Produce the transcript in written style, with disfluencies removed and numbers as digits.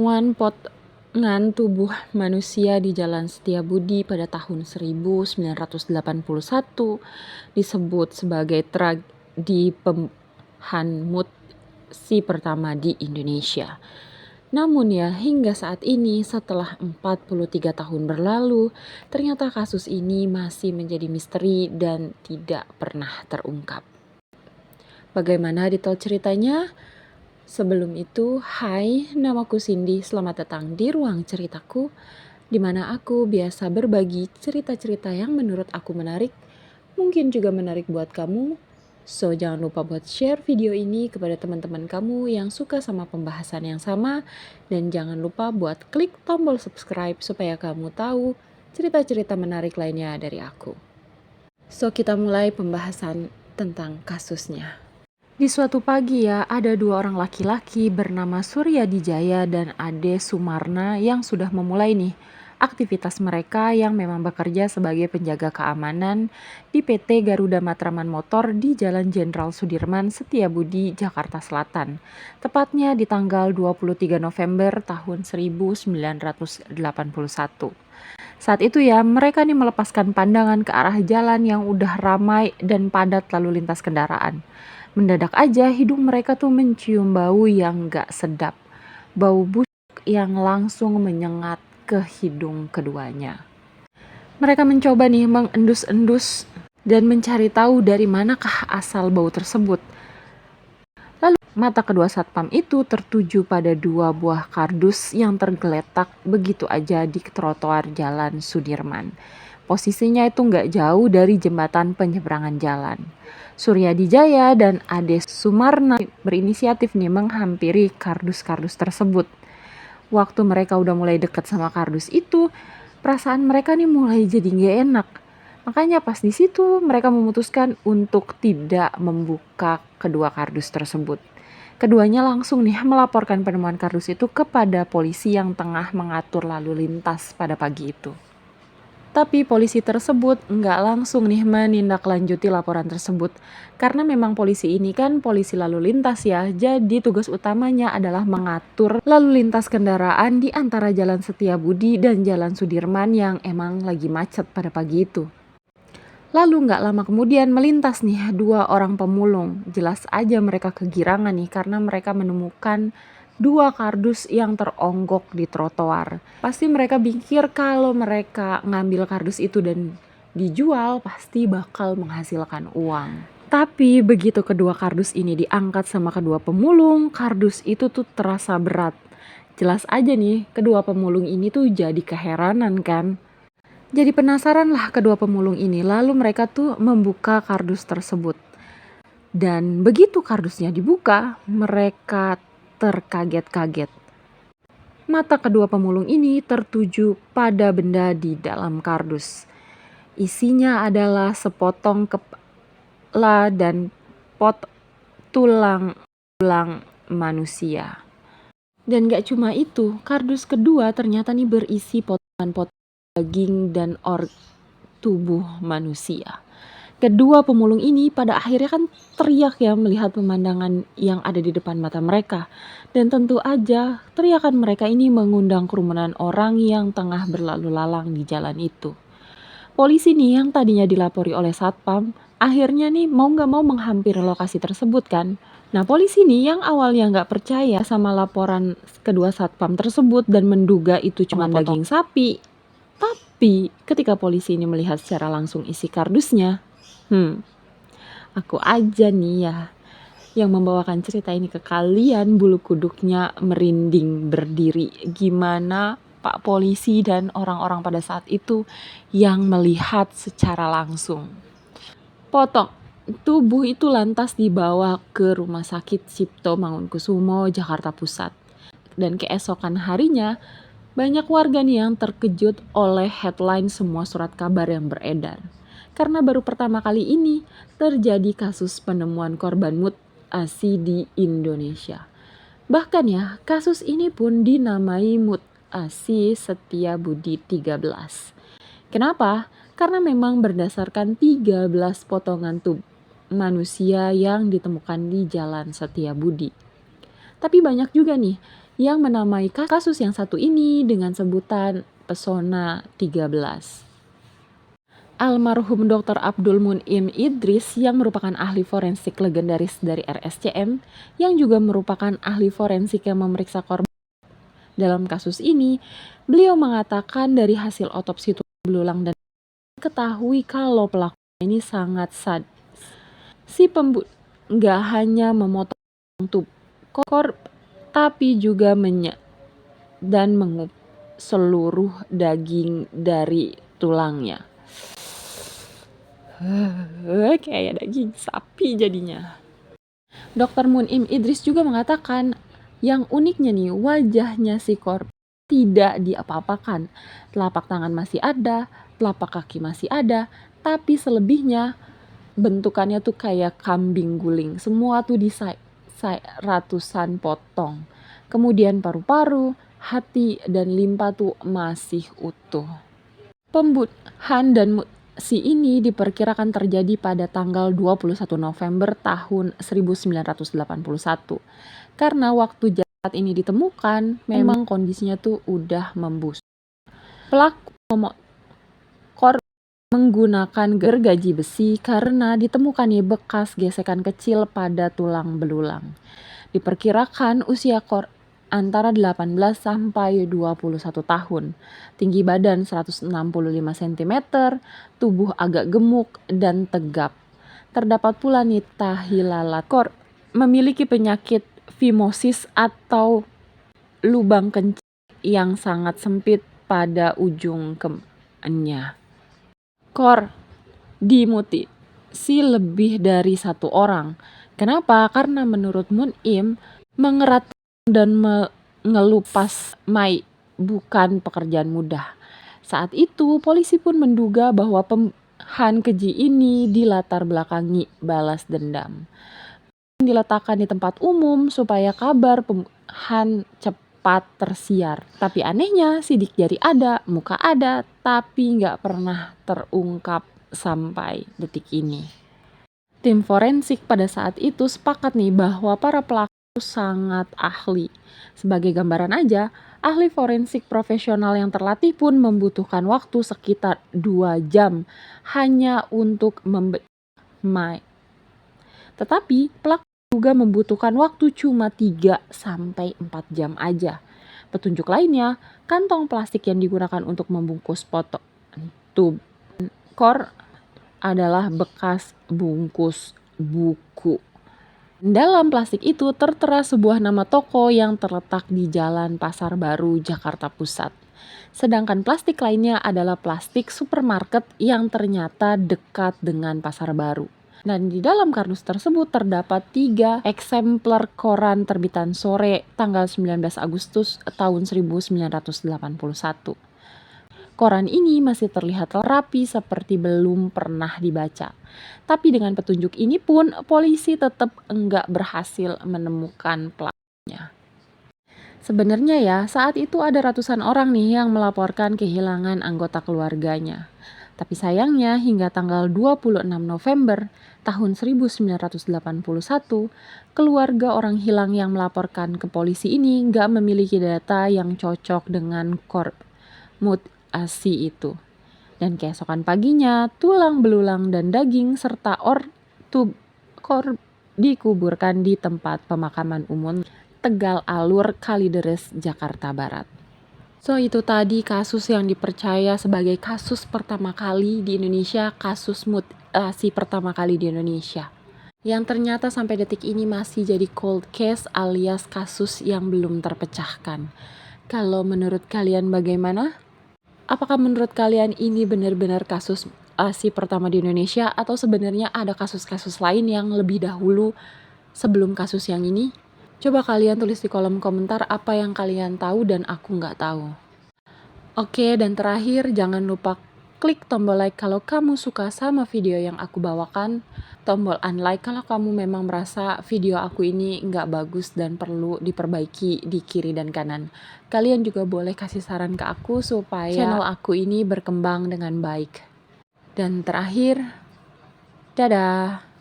penemuan potongan tubuh manusia di Jalan Setiabudi pada tahun 1981 disebut sebagai tragedi pembunuhan mutilasi pertama di Indonesia. Namun ya, hingga saat ini setelah 43 tahun berlalu, ternyata kasus ini masih menjadi misteri dan tidak pernah terungkap. Bagaimana detail ceritanya? Sebelum itu, hai, namaku Cindy. Selamat datang di ruang ceritaku, di mana aku biasa berbagi cerita-cerita yang menurut aku menarik, mungkin juga menarik buat kamu. So, jangan lupa buat share video ini kepada teman-teman kamu yang suka sama pembahasan yang sama, dan jangan lupa buat klik tombol subscribe supaya kamu tahu cerita-cerita menarik lainnya dari aku. So, kita mulai pembahasan tentang kasusnya. Di suatu pagi ya, ada dua orang laki-laki bernama Surya Dijaya dan Ade Sumarna yang sudah memulai nih aktivitas mereka yang memang bekerja sebagai penjaga keamanan di PT Garuda Matraman Motor di Jalan Jenderal Sudirman, Setiabudi, Jakarta Selatan. Tepatnya di tanggal 23 November tahun 1981. Saat itu ya, mereka nih melepaskan pandangan ke arah jalan yang udah ramai dan padat lalu lintas kendaraan. Mendadak aja hidung mereka tuh mencium bau yang gak sedap. Bau busuk yang langsung menyengat ke hidung keduanya. Mereka mencoba nih mengendus-endus dan mencari tahu dari manakah asal bau tersebut. Lalu mata kedua satpam itu tertuju pada dua buah kardus yang tergeletak begitu aja di trotoar Jalan Sudirman. Posisinya itu gak jauh dari jembatan penyeberangan jalan. Surya Dijaya dan Ade Sumarna berinisiatif nih menghampiri kardus-kardus tersebut. Waktu mereka udah mulai dekat sama kardus itu, perasaan mereka nih mulai jadi gak enak. Makanya pas di situ mereka memutuskan untuk tidak membuka kedua kardus tersebut. Keduanya langsung nih melaporkan penemuan kardus itu kepada polisi yang tengah mengatur lalu lintas pada pagi itu. Tapi polisi tersebut nggak langsung nih menindaklanjuti laporan tersebut. Karena memang polisi ini kan polisi lalu lintas ya. Jadi tugas utamanya adalah mengatur lalu lintas kendaraan di antara Jalan Setiabudi dan Jalan Sudirman yang emang lagi macet pada pagi itu. Lalu nggak lama kemudian melintas nih dua orang pemulung. Jelas aja mereka kegirangan nih karena mereka menemukan dua kardus yang teronggok di trotoar. Pasti mereka pikir kalau mereka ngambil kardus itu dan dijual pasti bakal menghasilkan uang. Tapi begitu kedua kardus ini diangkat sama kedua pemulung, kardus itu tuh terasa berat. Jelas aja nih kedua pemulung ini tuh jadi keheranan kan. Jadi penasaran lah kedua pemulung ini, lalu mereka tuh membuka kardus tersebut. Dan begitu kardusnya dibuka, mereka terkaget-kaget. Mata kedua pemulung ini tertuju pada benda di dalam kardus. Isinya adalah sepotong kepala dan tulang manusia. Dan gak cuma itu, kardus kedua ternyata nih berisi potongan-potongan daging dan tubuh manusia. Kedua pemulung ini pada akhirnya kan teriak ya melihat pemandangan yang ada di depan mata mereka. Dan tentu aja teriakan mereka ini mengundang kerumunan orang yang tengah berlalu lalang di jalan itu. Polisi nih yang tadinya dilapori oleh satpam, akhirnya nih mau gak mau menghampiri lokasi tersebut kan. Nah polisi nih yang awalnya gak percaya sama laporan kedua satpam tersebut dan menduga itu cuma daging sapi. Tapi ketika polisi ini melihat secara langsung isi kardusnya, aku aja nih ya yang membawakan cerita ini ke kalian, bulu kuduknya merinding berdiri. Gimana Pak Polisi dan orang-orang pada saat itu yang melihat secara langsung. Potong tubuh itu lantas dibawa ke Rumah Sakit Cipto Mangunkusumo, Jakarta Pusat. Dan keesokan harinya, banyak warga nih yang terkejut oleh headline semua surat kabar yang beredar. Karena baru pertama kali ini terjadi kasus penemuan korban mutilasi di Indonesia. Bahkan ya, kasus ini pun dinamai mutilasi Setiabudi 13. Kenapa? Karena memang berdasarkan 13 potongan tubuh manusia yang ditemukan di Jalan Setiabudi. Tapi banyak juga nih yang menamai kasus yang satu ini dengan sebutan Pesona 13. Almarhum Dr. Abdul Mun'im Idris yang merupakan ahli forensik legendaris dari RSCM yang juga merupakan ahli forensik yang memeriksa korban. Dalam kasus ini, beliau mengatakan dari hasil otopsi tulang belulang dan ketahui kalau pelaku ini sangat sadis. Si pembunuh nggak hanya memotong tubuh korban, tapi juga dan mengup seluruh daging dari tulangnya. Kayak daging sapi jadinya. Dr. Mun'im Idris juga mengatakan yang uniknya nih, wajahnya si korban tidak diapa-apakan. Telapak tangan masih ada, telapak kaki masih ada, tapi selebihnya bentukannya tuh kayak kambing guling. Semua tuh ratusan potong. Kemudian paru-paru, hati, dan limpa tuh masih utuh. Pembunuhan dan si ini diperkirakan terjadi pada tanggal 21 November tahun 1981. Karena waktu jasad ini ditemukan, memang kondisinya tuh udah membusuk. Pelaku menggunakan gergaji besi karena ditemukannya bekas gesekan kecil pada tulang belulang. Diperkirakan usia antara 18 sampai 21 tahun. Tinggi badan 165 cm, tubuh agak gemuk dan tegap. Terdapat pula nih tahi lalat. Memiliki penyakit fimosis atau lubang kencing yang sangat sempit pada ujung kemihnya. Dimutasi lebih dari satu orang. Kenapa? Karena menurut Mun'im, mengerat dan mengelupas mayat bukan pekerjaan mudah. Saat itu, polisi pun menduga bahwa pembunuhan keji ini dilatar belakangi balas dendam. Diletakkan di tempat umum supaya kabar pembunuhan cepat tersiar. Tapi anehnya, sidik jari ada, muka ada, tapi nggak pernah terungkap sampai detik ini. Tim forensik pada saat itu sepakat nih bahwa para pelaku sangat ahli. Sebagai gambaran aja, ahli forensik profesional yang terlatih pun membutuhkan waktu sekitar 2 jam hanya untuk membedah mayat. Tetapi pelaku juga membutuhkan waktu cuma 3 sampai 4 jam aja. Petunjuk lainnya, kantong plastik yang digunakan untuk membungkus tubuh adalah bekas bungkus buku. Dalam plastik itu tertera sebuah nama toko yang terletak di Jalan Pasar Baru, Jakarta Pusat. Sedangkan plastik lainnya adalah plastik supermarket yang ternyata dekat dengan Pasar Baru. Dan di dalam kardus tersebut terdapat 3 eksemplar koran terbitan sore tanggal 19 Agustus tahun 1981. Koran ini masih terlihat rapi seperti belum pernah dibaca. Tapi dengan petunjuk ini pun polisi tetap enggak berhasil menemukan pelakunya. Sebenarnya ya, saat itu ada ratusan orang nih yang melaporkan kehilangan anggota keluarganya. Tapi sayangnya hingga tanggal 26 November tahun 1981, keluarga orang hilang yang melaporkan ke polisi ini nggak memiliki data yang cocok dengan mutasi itu. Dan keesokan paginya, tulang belulang dan daging serta dikuburkan di tempat pemakaman umum Tegal Alur, Kalideres, Jakarta Barat. So itu tadi kasus yang dipercaya sebagai kasus pertama kali di Indonesia, kasus mutasi pertama kali di Indonesia. Yang ternyata sampai detik ini masih jadi cold case alias kasus yang belum terpecahkan. Kalau menurut kalian bagaimana? Apakah menurut kalian ini benar-benar kasus mutasi pertama di Indonesia atau sebenarnya ada kasus-kasus lain yang lebih dahulu sebelum kasus yang ini? Coba kalian tulis di kolom komentar apa yang kalian tahu dan aku nggak tahu. Oke, dan terakhir jangan lupa klik tombol like kalau kamu suka sama video yang aku bawakan. Tombol unlike kalau kamu memang merasa video aku ini nggak bagus dan perlu diperbaiki di kiri dan kanan. Kalian juga boleh kasih saran ke aku supaya channel aku ini berkembang dengan baik. Dan terakhir, dadah!